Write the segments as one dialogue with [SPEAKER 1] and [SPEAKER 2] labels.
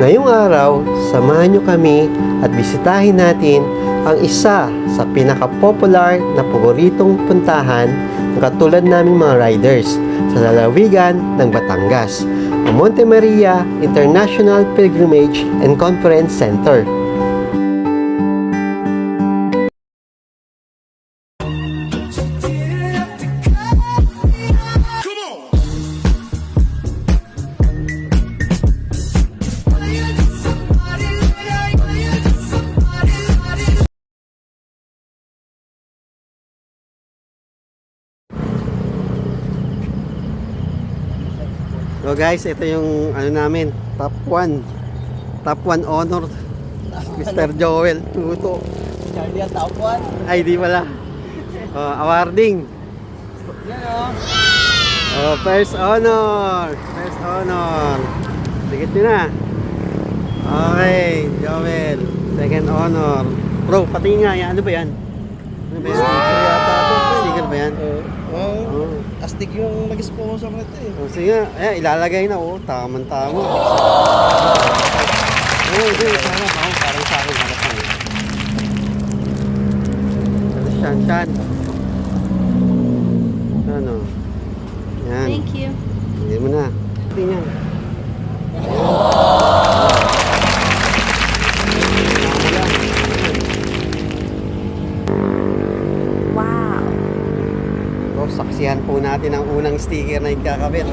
[SPEAKER 1] Ngayong araw, samahan nyo kami at bisitahin natin ang isa sa pinaka-popular na paboritong puntahan ng katulad naming mga riders sa lalawigan ng Batangas, ang Monte Maria International Pilgrimage and Conference Center. So guys, ito yung ano namin, top 1 honor, Mr. Joel Tuto.
[SPEAKER 2] Charlie ang top 1.
[SPEAKER 1] Ay, di pala. Awarding.
[SPEAKER 2] Yan o.
[SPEAKER 1] First honor. Sigit nyo na. Okay, Joel. Second honor. Bro, pati nga, yan. Ano ba yan? Ano ba yan?
[SPEAKER 2] Sticker yata ito.
[SPEAKER 1] Sticker ba yan?
[SPEAKER 2] Oo. Astig yung nag-sponsor nito eh.
[SPEAKER 1] Sige, ilalagay na. Tama-tama. Hindi, parang sa akin. Harap lang. Shan. Ano? Yan.
[SPEAKER 3] Thank you.
[SPEAKER 1] Hindi mo na. Tingnan.
[SPEAKER 3] Wow.
[SPEAKER 1] So, saksihan po natin ang unang sticker na ikakabit.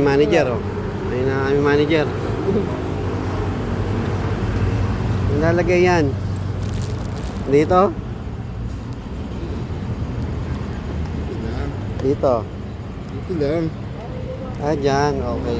[SPEAKER 1] Manager, ayun na aming manager. Nilalagay yan dito. Dito
[SPEAKER 2] lang.
[SPEAKER 1] Dyan. Okay.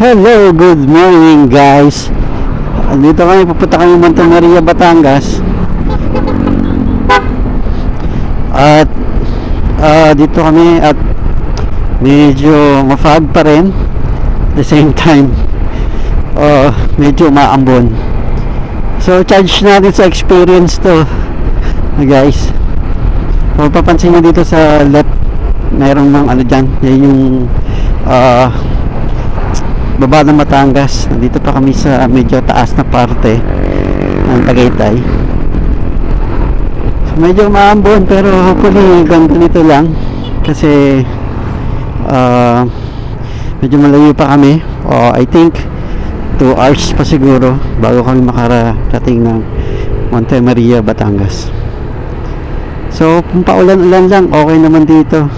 [SPEAKER 1] Hello, good morning guys. Dito kami, pupunta kami Monte Maria, Batangas. At dito kami at medyo mafag pa rin. At the same time, medyo maambon. So, charge natin sa experience to, guys. Kung papansin nyo dito sa left, mayroong mga ano dyan. Yan yung baba ng Batangas. Nandito pa kami sa medyo taas na parte ng Tagaytay. So, medyo maambon pero hopefully ganda nito lang kasi medyo malayo pa kami. I think 2 hours pa siguro bago kami makarating ng Monte Maria, Batangas. So kung paulan-ulan lang, okay naman dito.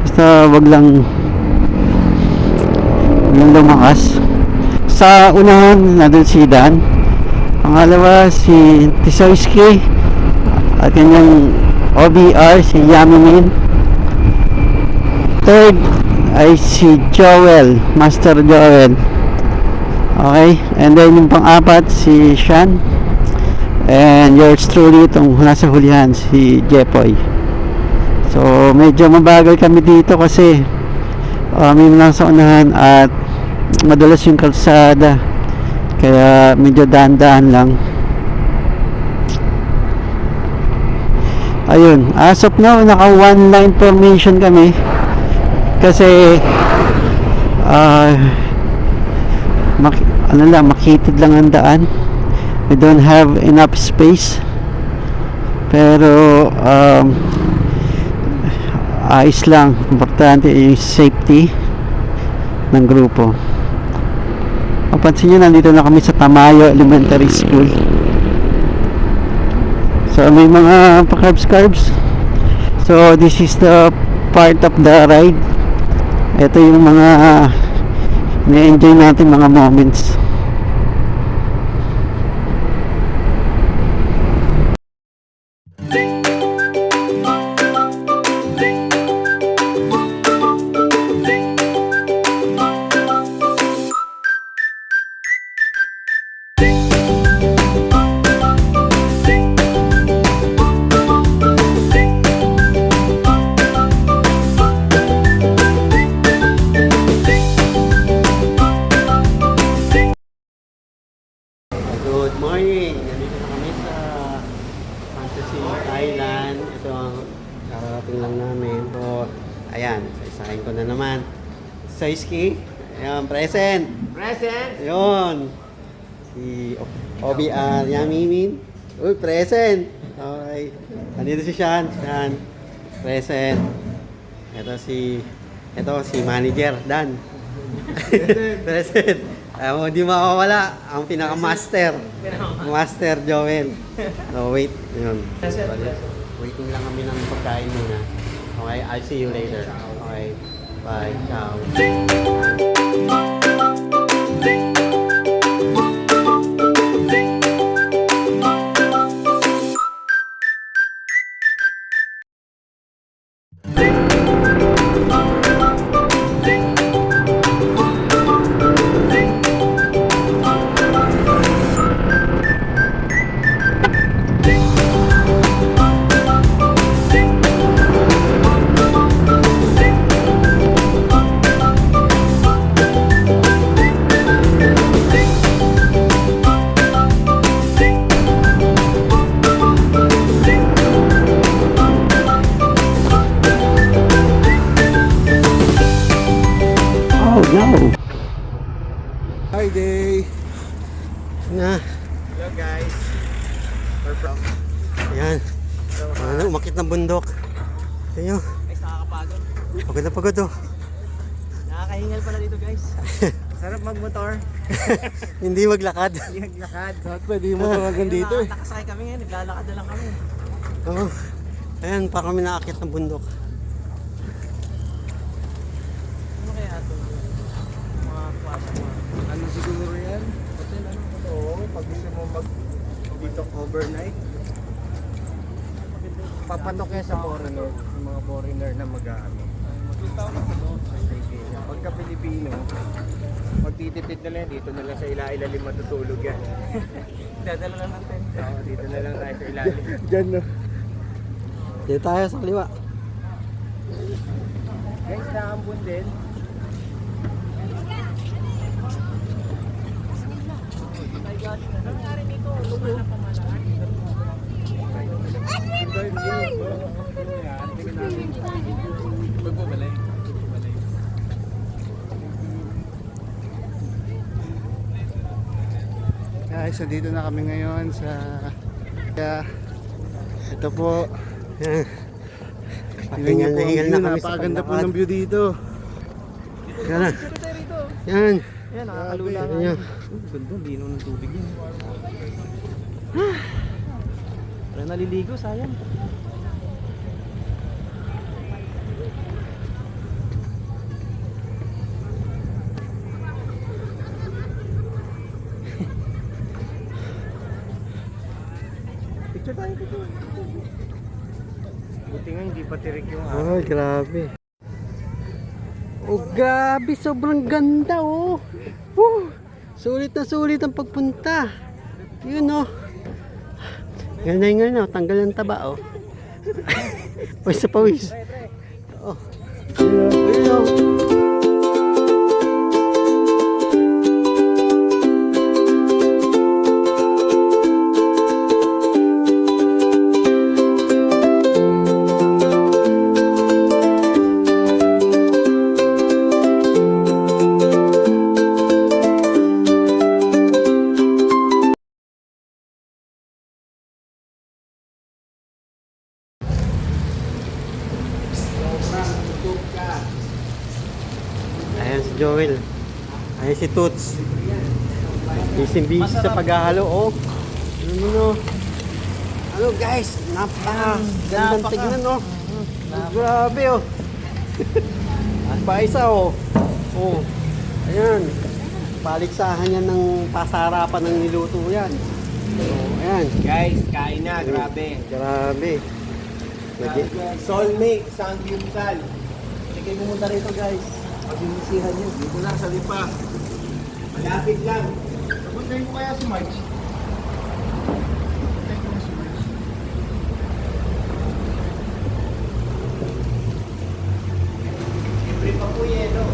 [SPEAKER 1] Basta wag lang lumakas. Sa unahan nandun si Dan, pangalawa si Tisoyski at kanyang OBR si Yamimin, third ay si Joel, Master Joel. Okay, and then yung pang-apat si Shan, and yours truly itong nasa hulihan si Jepoy. So medyo mabagal kami dito kasi may nasa unahan at madulas yung kalsada, kaya medyo dahan-dahan lang. Ayun, as of now naka one line formation kami kasi makitid lang ang daan. We don't have enough space, pero ayos lang. Importante yung safety ng grupo. Mapansin nyo, nandito na kami sa Tamayo Elementary School. So may mga pa-carbs. So this is the part of the ride. Ito yung mga na-enjoy natin mga moments. Good morning! Nandito na kami sa Fantasy Island. Ito ang karating lang namin. So, ayan, isa-isahin ko na naman. Soyski, ayan, present!
[SPEAKER 2] Present!
[SPEAKER 1] Ayun! Si OBR Yamimin. Uy, present! Okay. Nandito si Sean. Sean, present. Ito si Manager Dan. Present. Hindi makawala ang pinaka-master. Master Joel. No, wait. Yun. Waiting lang kami ng pagkain muna. Okay, I'll see you later. Okay. Bye. Ciao. Oh no!
[SPEAKER 2] Hi day!
[SPEAKER 1] Na,
[SPEAKER 2] Hello guys! We're from...
[SPEAKER 1] ayan. Umakit ng bundok. Ayan.
[SPEAKER 2] Guys, nakakapagod.
[SPEAKER 1] Pagod na pagod oh.
[SPEAKER 2] Nakakahingal pala dito guys. Sarap magmotor.
[SPEAKER 1] Hindi maglakad.
[SPEAKER 2] Hindi naglakad.
[SPEAKER 3] Pwede mo tawagan dito eh.
[SPEAKER 2] Nakasakay kami ngayon, naglalakad na lang kami.
[SPEAKER 1] Oo. Ayan, pa kami nakakit ng bundok.
[SPEAKER 2] Ano kaya ito? Mga kwasa mga...
[SPEAKER 3] Ano siguro yan?
[SPEAKER 2] Hotel ano?
[SPEAKER 3] Oo, pag gusto mo mag dito overnight. Papatok yan sa foreigner, yung mga foreigner na mag-ano. Pagka Pilipino, magtitipid na lang, dito na lang sa ilalim matutulog yan.
[SPEAKER 2] Dadala lang ng tent.
[SPEAKER 3] Oo, dito na lang tayo sa ilalim.
[SPEAKER 1] Diyan no. Dito tayo sa kaliwa.
[SPEAKER 3] Guys, nakambun din. Guys, so dito na kami ngayon sa ito po.
[SPEAKER 1] Ayan.
[SPEAKER 3] Tingnan niyo po ang
[SPEAKER 1] Hingal
[SPEAKER 3] view,
[SPEAKER 1] na kami sa
[SPEAKER 3] napakaganda po
[SPEAKER 1] paglakad.
[SPEAKER 3] ng view dito.
[SPEAKER 1] Yan na. Yan.
[SPEAKER 2] Ayan, nakakalula
[SPEAKER 1] Yan
[SPEAKER 2] nga.
[SPEAKER 1] yan.
[SPEAKER 2] Ganda, lino ng tubig yun. Wala naliligo, sayang. Picture tayo dito.
[SPEAKER 3] Buti nga hindi pa tirik yung
[SPEAKER 1] Ay, grabe. Oh, grabe. Sobrang ganda, oh. Sulit na sulit ang pagpunta. Yun, oh. Hingal na, tanggal ang taba, oh. Pawis sa pawis. Oh. Ayun, oh. Ayan si Joel. Ayan si Toots. Busy sa paghahalo. Oh. Ano mo no? Ano guys, gandang tignan no. Grabe oh. At pa isa oh. Oh. Ayan. Paligsahan yan ng pasarapan ng niluto yan. Oh, ayan.
[SPEAKER 3] Guys, kain na, grabe.
[SPEAKER 1] Grabe.
[SPEAKER 3] Soulmate, Sangyupsal.
[SPEAKER 2] Sige, pumunta rito guys. Pag-inisihan nyo.
[SPEAKER 3] Dito lang sa Lipa. Malapit lang.
[SPEAKER 2] Pumuntahin ko kaya si March. Pumuntahin ko na si March.
[SPEAKER 3] Siyempre pa po yelo.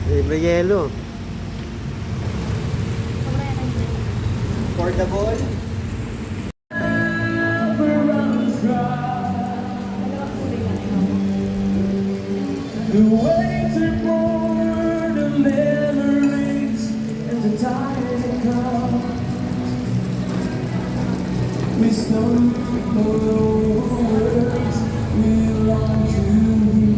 [SPEAKER 1] Libre yelo.
[SPEAKER 3] Portable.
[SPEAKER 4] The waiting for the memories and the time comes. We stumble over words we long to hear.